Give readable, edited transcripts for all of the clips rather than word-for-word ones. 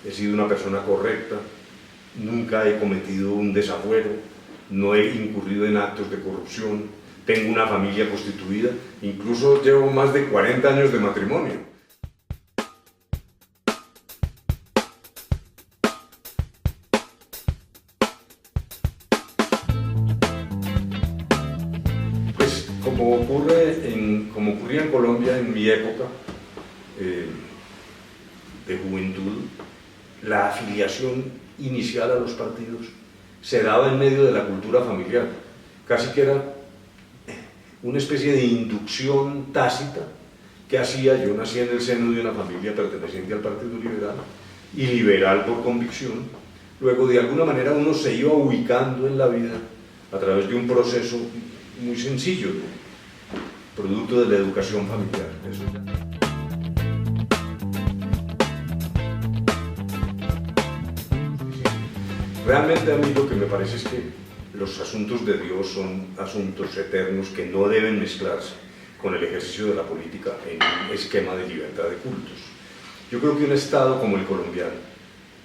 he sido una persona correcta, nunca he cometido un desafuero, no he incurrido en actos de corrupción, tengo una familia constituida, incluso llevo más de 40 años de matrimonio. Pues como ocurría en Colombia en mi época de juventud, la afiliación inicial a los partidos se daba en medio de la cultura familiar, casi que era una especie de inducción tácita que hacía. Yo nací en el seno de una familia perteneciente al Partido Liberal y liberal por convicción. Luego, de alguna manera, uno se iba ubicando en la vida a través de un proceso muy sencillo, producto de la educación familiar. Eso ya. Realmente a mí lo que me parece es que los asuntos de Dios son asuntos eternos que no deben mezclarse con el ejercicio de la política en un esquema de libertad de cultos. Yo creo que un Estado como el colombiano,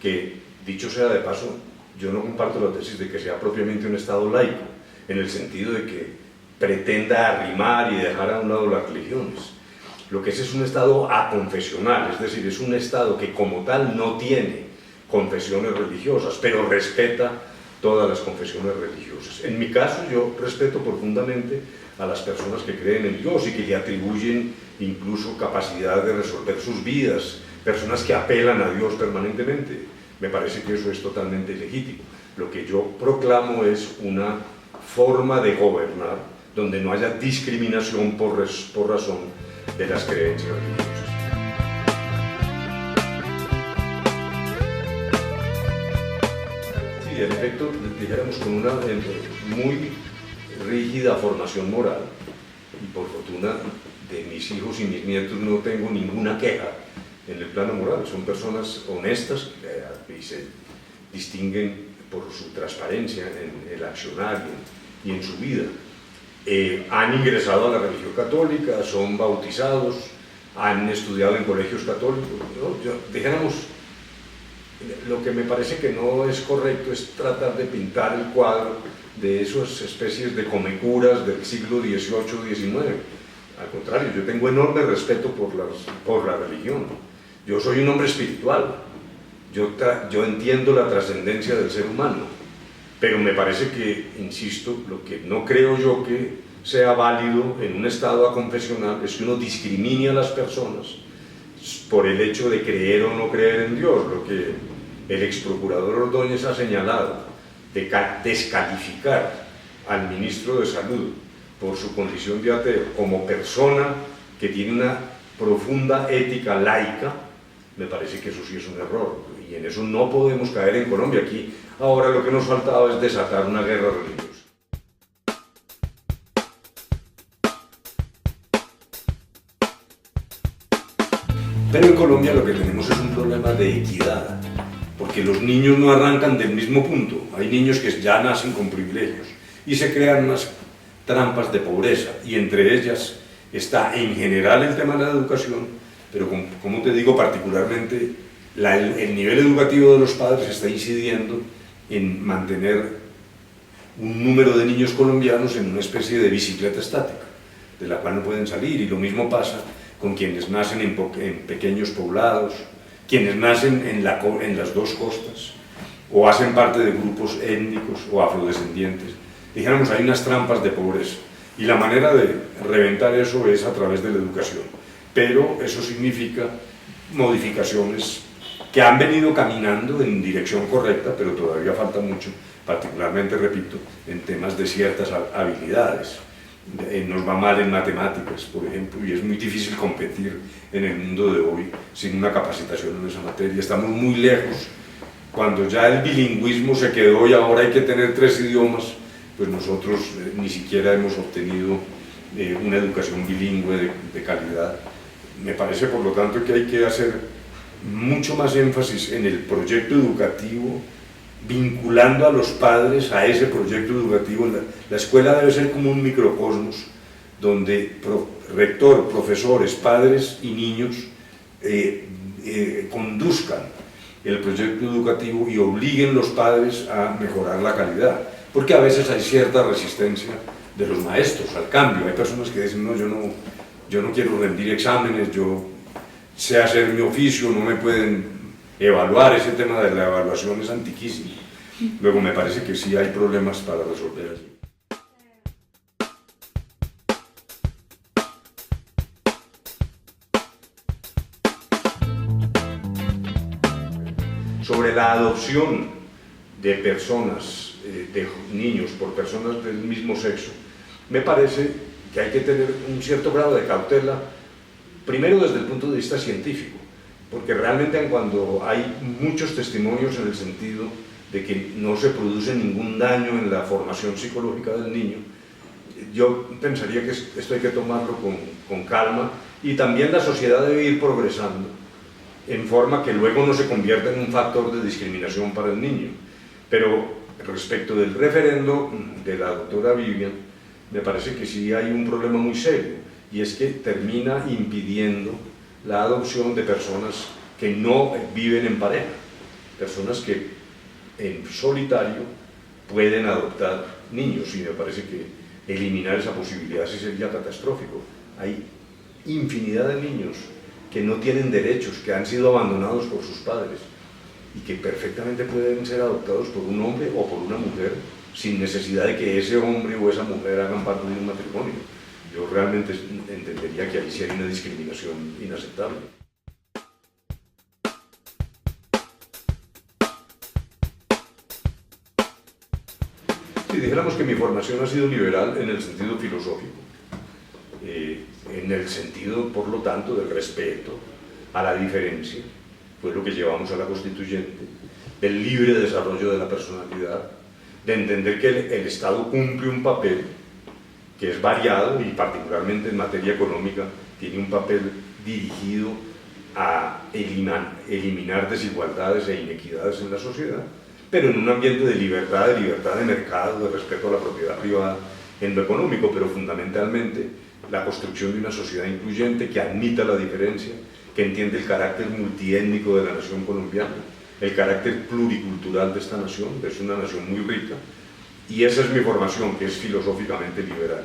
que dicho sea de paso, yo no comparto la tesis de que sea propiamente un Estado laico, en el sentido de que pretenda arrimar y dejar a un lado las religiones. Lo que es un Estado aconfesional, es decir, es un Estado que como tal no tiene confesiones religiosas, pero respeta todas las confesiones religiosas. En mi caso, yo respeto profundamente a las personas que creen en Dios y que le atribuyen incluso capacidad de resolver sus vidas, personas que apelan a Dios permanentemente. Me parece que eso es totalmente legítimo. Lo que yo proclamo es una forma de gobernar donde no haya discriminación por razón de las creencias religiosas. Sí, en efecto, dijéramos con una muy rígida formación moral, y por fortuna de mis hijos y mis nietos no tengo ninguna queja en el plano moral. Son personas honestas y se distinguen por su transparencia en el accionar y en su vida. Han ingresado a la religión católica, son bautizados, han estudiado en colegios católicos, ¿no? Dijéramos, lo que me parece que no es correcto es tratar de pintar el cuadro de esas especies de comecuras del siglo XVIII-XIX. Al contrario, yo tengo enorme respeto por la religión. Yo soy un hombre espiritual, yo entiendo la trascendencia del ser humano, pero me parece que, insisto, lo que no creo yo que sea válido en un Estado aconfesional es que uno discrimine a las personas por el hecho de creer o no creer en Dios. Lo que el exprocurador Ordóñez ha señalado de descalificar al ministro de Salud por su condición de ateo como persona que tiene una profunda ética laica, me parece que eso sí es un error, y en eso no podemos caer en Colombia. Aquí ahora lo que nos faltaba es desatar una guerra religiosa. Pero en Colombia lo que tenemos es un problema de equidad, porque los niños no arrancan del mismo punto. Hay niños que ya nacen con privilegios y se crean unas trampas de pobreza, y entre ellas está en general el tema de la educación, pero como te digo, particularmente el nivel educativo de los padres está incidiendo en mantener un número de niños colombianos en una especie de bicicleta estática, de la cual no pueden salir. Y lo mismo pasa con quienes nacen en pequeños poblados, quienes nacen en las dos costas, o hacen parte de grupos étnicos o afrodescendientes. Dijéramos, hay unas trampas de pobreza, y la manera de reventar eso es a través de la educación. Pero eso significa modificaciones que han venido caminando en dirección correcta, pero todavía falta mucho, particularmente, repito, en temas de ciertas habilidades. Nos va mal en matemáticas, por ejemplo, y es muy difícil competir en el mundo de hoy sin una capacitación en esa materia. Estamos muy lejos. Cuando ya el bilingüismo se quedó y ahora hay que tener 3 idiomas, pues nosotros ni siquiera hemos obtenido una educación bilingüe de calidad. Me parece, por lo tanto, que hay que hacer mucho más énfasis en el proyecto educativo, vinculando a los padres a ese proyecto educativo. La escuela debe ser como un microcosmos donde rector, profesores, padres y niños conduzcan el proyecto educativo y obliguen los padres a mejorar la calidad, porque a veces hay cierta resistencia de los maestros al cambio. Hay personas que dicen, no, yo no quiero rendir exámenes, yo sé hacer mi oficio, no me pueden evaluar. Ese tema de la evaluación es antiquísimo. Luego me parece que sí hay problemas para resolver allí. Sobre la adopción de personas, de niños por personas del mismo sexo, me parece que hay que tener un cierto grado de cautela, primero desde el punto de vista científico, porque realmente cuando hay muchos testimonios en el sentido de que no se produce ningún daño en la formación psicológica del niño, yo pensaría que esto hay que tomarlo con calma, y también la sociedad debe ir progresando en forma que luego no se convierta en un factor de discriminación para el niño. Pero respecto del referendo de la doctora Vivian, me parece que sí hay un problema muy serio, y es que termina impidiendo la adopción de personas que no viven en pareja, personas que en solitario pueden adoptar niños, y me parece que eliminar esa posibilidad sí sería catastrófico. Hay infinidad de niños que no tienen derechos, que han sido abandonados por sus padres y que perfectamente pueden ser adoptados por un hombre o por una mujer sin necesidad de que ese hombre o esa mujer hagan parte de un matrimonio. Yo realmente entendería que ahí sí hay una discriminación inaceptable. Si dijéramos que mi formación ha sido liberal en el sentido filosófico, en el sentido, por lo tanto, del respeto a la diferencia, fue lo que llevamos a la constituyente, del libre desarrollo de la personalidad, de entender que el Estado cumple un papel que es variado, y particularmente en materia económica tiene un papel dirigido a eliminar desigualdades e inequidades en la sociedad, pero en un ambiente de libertad de mercado, de respeto a la propiedad privada en lo económico, pero fundamentalmente la construcción de una sociedad incluyente que admita la diferencia, que entiende el carácter multiétnico de la nación colombiana, el carácter pluricultural de esta nación. Es una nación muy rica, y esa es mi formación, que es filosóficamente liberal.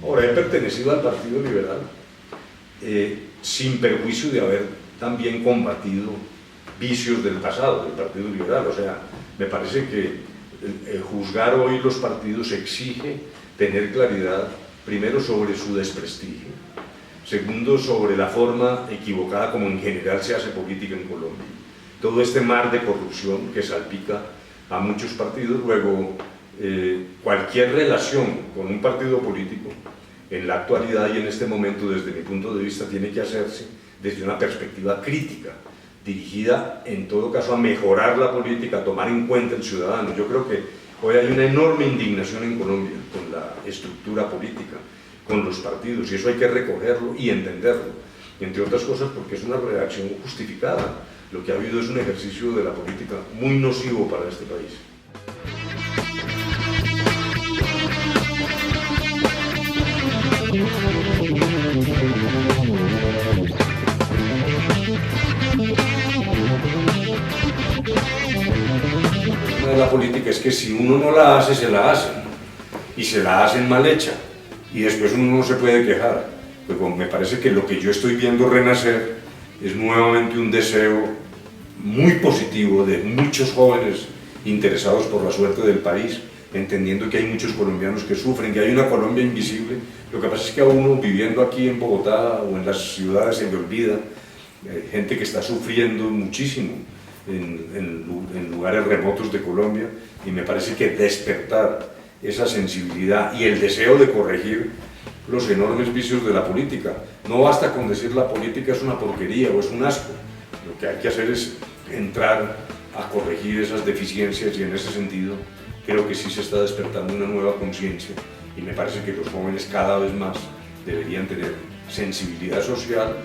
Ahora, he pertenecido al Partido Liberal sin perjuicio de haber también combatido vicios del pasado del Partido Liberal. O sea, me parece que juzgar hoy los partidos exige tener claridad, primero, sobre su desprestigio, segundo, sobre la forma equivocada como en general se hace política en Colombia. Todo este mar de corrupción que salpica a muchos partidos. Luego, cualquier relación con un partido político en la actualidad y en este momento, desde mi punto de vista, tiene que hacerse desde una perspectiva crítica, dirigida en todo caso a mejorar la política, a tomar en cuenta el ciudadano. Yo creo que hoy hay una enorme indignación en Colombia con la estructura política, con los partidos, y eso hay que recogerlo y entenderlo, entre otras cosas porque es una reacción justificada. Lo que ha habido es un ejercicio de la política muy nocivo para este país. De la política es que si uno no la hace, se la hacen, y se la hacen mal hecha, y después uno no se puede quejar. Pues me parece que lo que yo estoy viendo renacer es nuevamente un deseo muy positivo de muchos jóvenes interesados por la suerte del país, entendiendo que hay muchos colombianos que sufren, que hay una Colombia invisible. Lo que pasa es que a uno, viviendo aquí en Bogotá o en las ciudades, se le olvida gente que está sufriendo muchísimo en lugares remotos de Colombia, y me parece que despertar esa sensibilidad y el deseo de corregir los enormes vicios de la política. No basta con decir la política es una porquería o es un asco. Lo que hay que hacer es entrar a corregir esas deficiencias, y en ese sentido creo que sí se está despertando una nueva conciencia, y me parece que los jóvenes cada vez más deberían tener sensibilidad social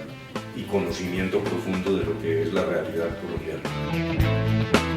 y conocimiento profundo de lo que es la realidad colombiana.